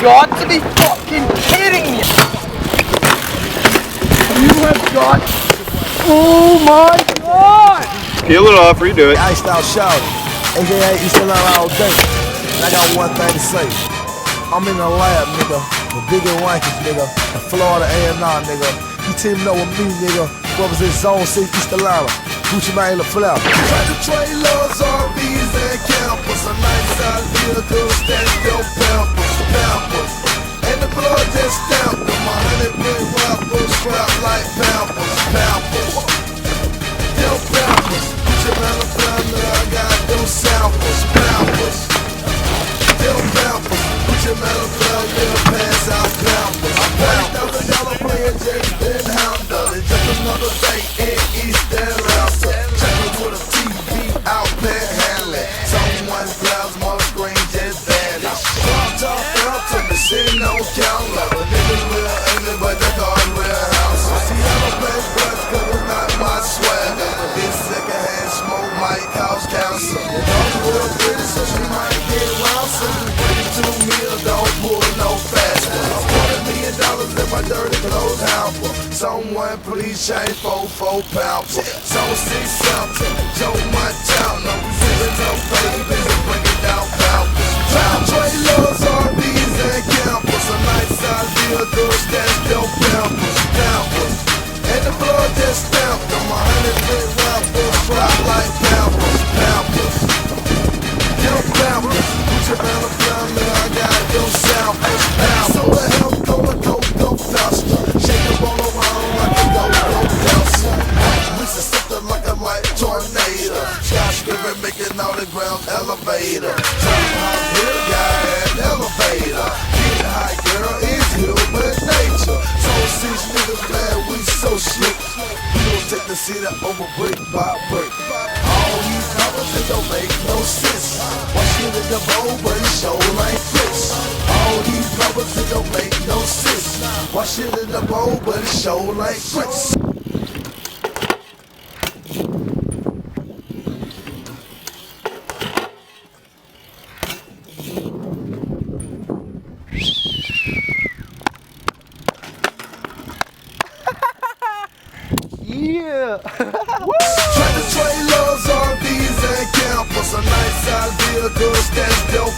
got to be fucking kidding me! You have got... Oh my God! Peel it off, redo it. Iced out shouting, aka East Atlanta all day. And I got one thing to say. I'm in the lab, nigga, with Big and Wankers, nigga, in Florida A&R, nigga. You teaming up with me, nigga, represent Zone 6 East Atlanta. Gucci Mane, La Flower. Tractor trailers, RVs, and campers. A nice size vehicle, stand still pampers. And the blood just stamped them. 100-brick rappers, scrap like pampers. Still pampers. Gucci Mane, La Flower, I got those samples, pampers. Still pampers. Gucci Mane, La Flower, little pass out pampers. $40,000 playing James Ben Honda. It's just another day in East Atlanta. Checking with a TV out panhandling. Someone's plasma screen just vanished. Top out to the sitting on counter. The niggas real ugly, but the cars real house. See, I don't play brush, cause it's not my swagger. This secondhand smoke might cause cancer. I'm real pretty, so she might get around. So you bring it to me, or don't pull no faster. $1 million in my dirty clothes hamper. Someone please change 4 pounds. So 6 something, Joe Montana. We sitting no baby, bring it down pounds. Trailers, RVs, and campers. A nice size vehicle, stand still pampers. And the blood just stamped them. 100-brick rappers, drop like pampers. Still pampers. Gucci Mane, La Flower, I got those samples. So the hell go faster. Shake the ball around like a go dancer. We should something like a light tornado. Skyscraper making all the ground elevator. Turn hot hill, got an elevator. Get high, girl, it's human nature. So 6 niggas glad we so slick. We don't take the city over brick by brick. All these numbers, it don't make no sense. Watch it in the bowl, but it show like this. All these numbers, it don't make no sense. Watch it in the bowl, but it show like grits. Yeah! Tractor trailers, RVs, and campers. A nice size vehicle, stand still